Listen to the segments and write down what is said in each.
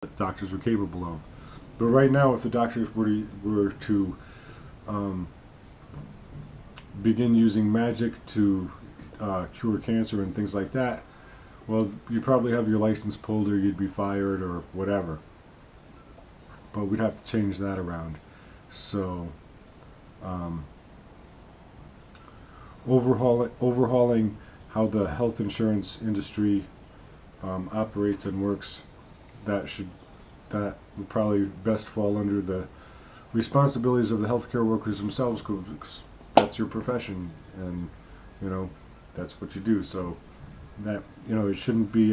that doctors are capable of. But right now, if the doctors were to begin using magic to cure cancer and things like that, well, you'd probably have your license pulled, or you'd be fired, or whatever. But we'd have to change that around. So, um, overhauling how the health insurance industry operates and works, that would probably best fall under the responsibilities of the healthcare workers themselves, because that's your profession, and that's what you do. So that it shouldn't be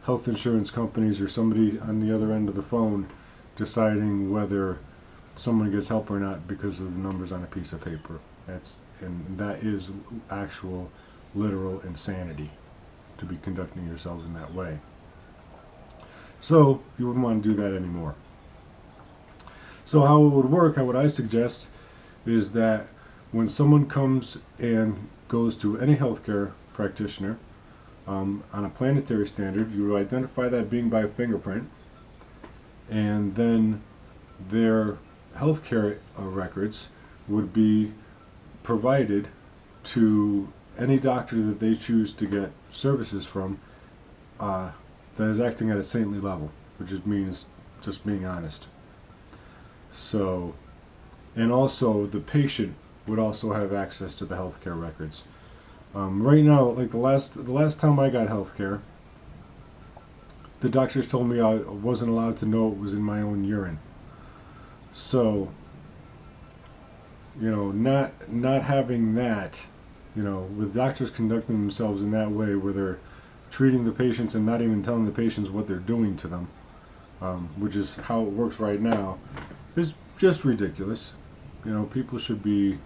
health insurance companies or somebody on the other end of the phone deciding whether someone gets help or not because of the numbers on a piece of paper. That is actual literal insanity, to be conducting yourselves in that way. So you wouldn't want to do that anymore. So how it would work, how would I suggest, is that when someone comes and goes to any healthcare practitioner, on a planetary standard, you would identify that being by a fingerprint, and then their healthcare records would be provided to any doctor that they choose to get services from, that is acting at a saintly level, which just means just being honest. So, and also the patient would also have access to the healthcare records. Right now, like the last time I got healthcare, the doctors told me I wasn't allowed to know it was in my own urine. So, not having that, with doctors conducting themselves in that way, where they're treating the patients and not even telling the patients what they're doing to them, which is how it works right now, is just ridiculous. People should be,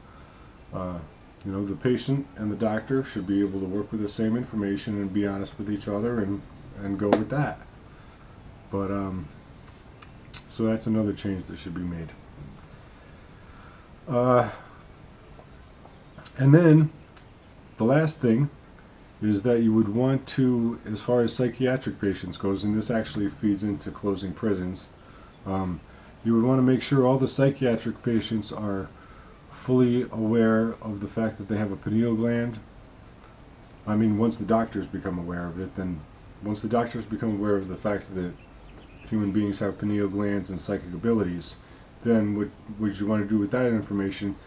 the patient and the doctor should be able to work with the same information and be honest with each other, and go with that. But so that's another change that should be made. And then the last thing is that you would want to, as far as psychiatric patients goes, and this actually feeds into closing prisons, you would want to make sure all the psychiatric patients are fully aware of the fact that they have a pineal gland. I mean, once the doctors become aware of it, then once the doctors become aware of the fact that human beings have pineal glands and psychic abilities, then what you want to do with that information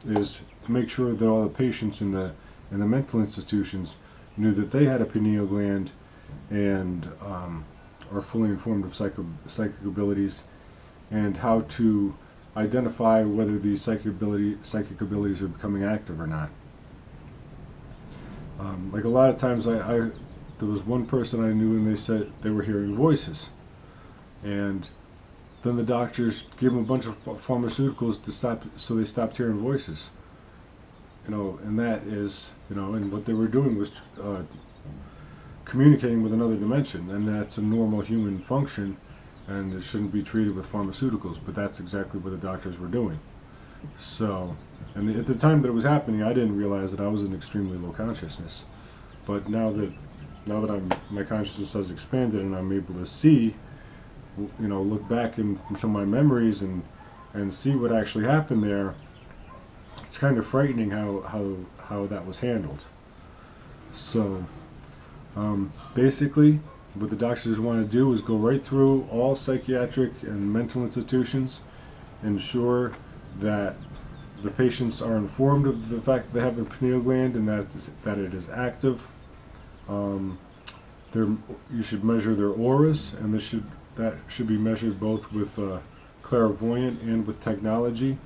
is make sure that all the patients in the mental institutions knew that they had a pineal gland, and are fully informed of psychic abilities, and how to identify whether these psychic abilities are becoming active or not. Like a lot of times, there was one person I knew, and they said they were hearing voices, and then the doctors gave them a bunch of pharmaceuticals to stop, so they stopped hearing voices. And that is, and what they were doing was communicating with another dimension, and that's a normal human function, and it shouldn't be treated with pharmaceuticals, but that's exactly what the doctors were doing. So, and at the time that it was happening, I didn't realize that I was in extremely low consciousness. But now that my consciousness has expanded, and I'm able to see, look back into my memories and see what actually happened there, it's kind of frightening how that was handled. So, basically, what the doctors want to do is go right through all psychiatric and mental institutions, ensure that the patients are informed of the fact that they have a pineal gland and that it is active. You should measure their auras, and that should be measured both with clairvoyant and with technology.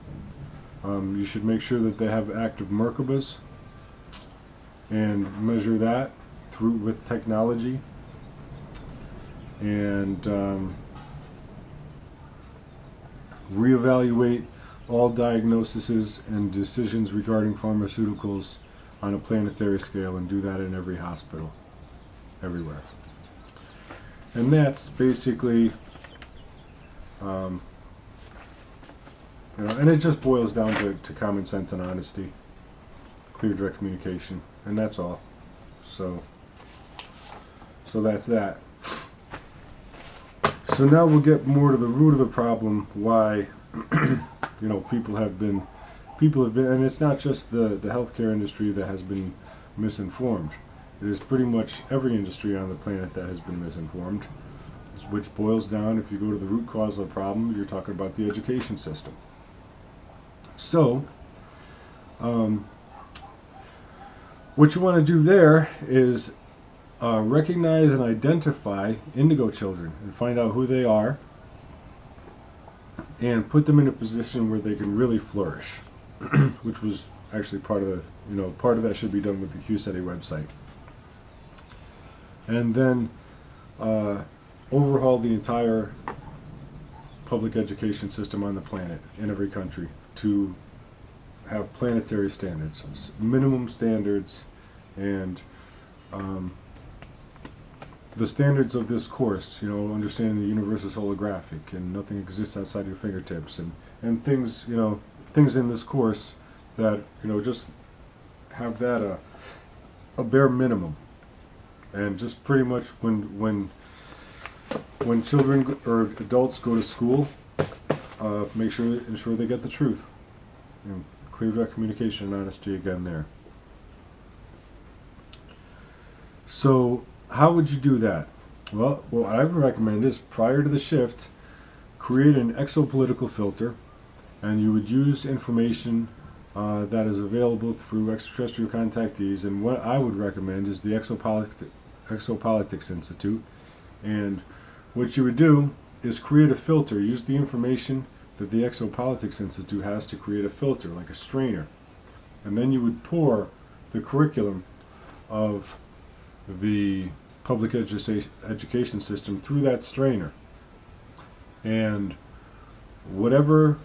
You should make sure that they have active Merkabas, and measure that with technology. And reevaluate all diagnoses and decisions regarding pharmaceuticals on a planetary scale, and do that in every hospital, everywhere. And that's basically, and it just boils down to common sense and honesty, clear, direct communication, and that's all. So that's that. So now we'll get more to the root of the problem, why people have been, and it's not just the healthcare industry that has been misinformed. It is pretty much every industry on the planet that has been misinformed, which boils down, if you go to the root cause of the problem, you're talking about the education system. So, what you want to do there is recognize and identify indigo children and find out who they are and put them in a position where they can really flourish, which was actually part of the, part of that should be done with the QSETI website. And then overhaul the entire public education system on the planet in every country to have planetary standards, minimum standards, and the standards of this course, understanding the universe is holographic and nothing exists outside your fingertips, and things, things in this course that, just have that a bare minimum. And just pretty much when children or adults go to school, ensure they get the truth. Clear direct communication and honesty again there. So how would you do that? Well, what I would recommend is, prior to the shift, create an exopolitical filter, and you would use information that is available through extraterrestrial contactees. And what I would recommend is the Exopolitics Institute. And what you would do is create a filter. Use the information that the Exopolitics Institute has to create a filter, like a strainer. And then you would pour the curriculum of the public education system through that strainer. And whatever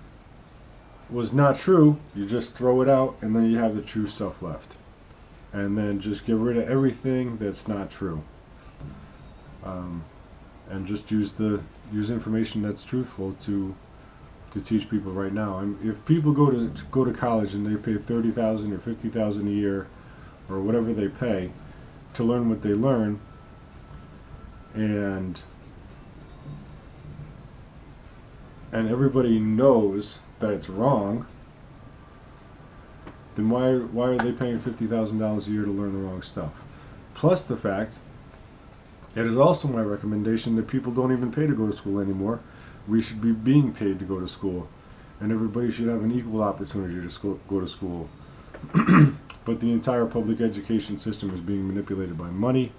was not true, you just throw it out, and then you have the true stuff left. And then just get rid of everything that's not true. And just use information that's truthful to teach people right now. And if people go to college and they pay $30,000 or $50,000 a year, or whatever they pay, to learn what they learn, and everybody knows that it's wrong, then why are they paying $50,000 a year to learn the wrong stuff? Plus the fact, it is also my recommendation that people don't even pay to go to school anymore. We should be being paid to go to school, and everybody should have an equal opportunity to go to school. But the entire public education system is being manipulated by money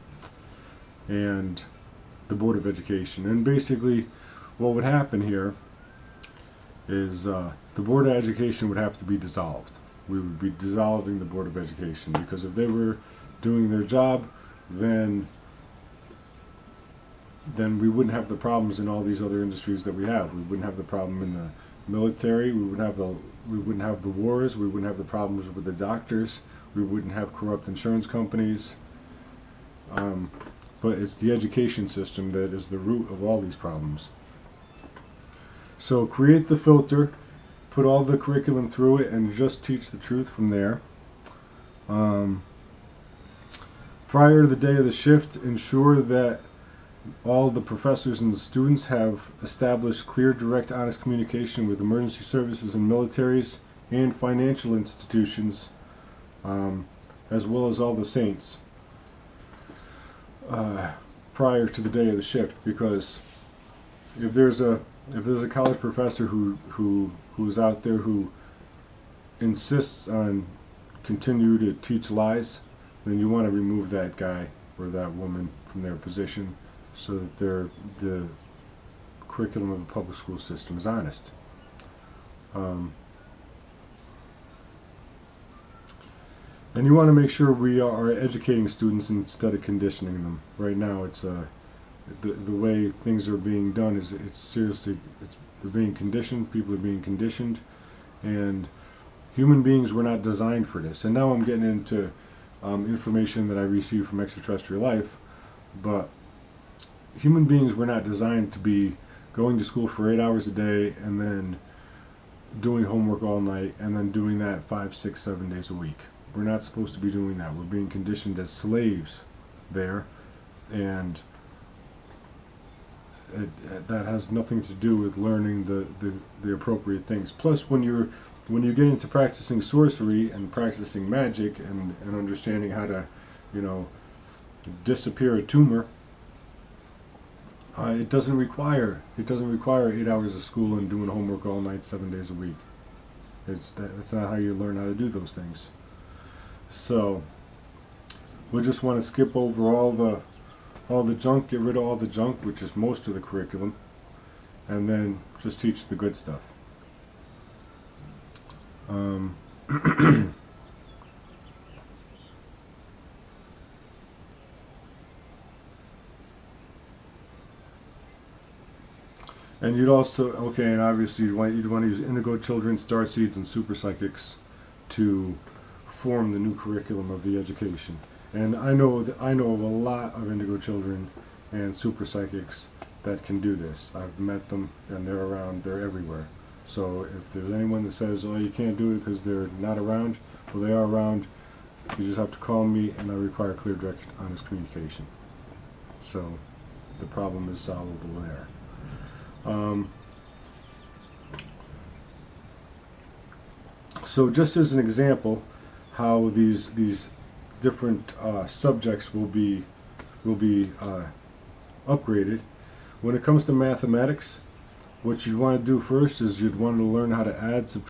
and the Board of Education. And basically what would happen here is the Board of Education would have to be dissolved. We would be dissolving the Board of Education, because if they were doing their job, then we wouldn't have the problems in all these other industries that we have. We wouldn't have the problem in the military. We wouldn't have the wars. We wouldn't have the problems with the doctors. We wouldn't have corrupt insurance companies. But it's the education system that is the root of all these problems. So create the filter, put all the curriculum through it, and just teach the truth from there. Prior to the day of the shift, ensure that all the professors and the students have established clear, direct, honest communication with emergency services and militaries and financial institutions, as well as all the saints, prior to the day of the shift. Because if there's a college professor who's out there who insists on continue to teach lies, then you want to remove that guy or that woman from their position, so that the curriculum of the public school system is honest. And you want to make sure we are educating students instead of conditioning them. Right now, it's the way things are being done is they're being conditioned. People are being conditioned, and human beings were not designed for this. And now I'm getting into information that I received from extraterrestrial life, but human beings were not designed to be going to school for 8 hours a day and then doing homework all night and then doing that 5, 6, 7 days a week. We're not supposed to be doing that. We're being conditioned as slaves there, and that has nothing to do with learning the appropriate things. Plus, when you get into practicing sorcery and practicing magic and understanding how to, you know, disappear a tumor, it doesn't require 8 hours of school and doing homework all night, 7 days a week. That's not how you learn how to do those things. So we just want to skip over all the junk, get rid of all the junk, which is most of the curriculum, and then just teach the good stuff. And you'd also, okay, and obviously you'd want to use indigo children, star seeds, and super psychics to form the new curriculum of the education. And I know of a lot of indigo children and super psychics that can do this. I've met them, and they're around. They're everywhere. So if there's anyone that says, "Oh, you can't do it because they're not around," well, they are around. You just have to call me, and I require clear, direct, honest communication. So the problem is solvable there. So just as an example, how these different subjects will be upgraded. When it comes to mathematics, what you'd want to do first is you'd want to learn how to add, subtract,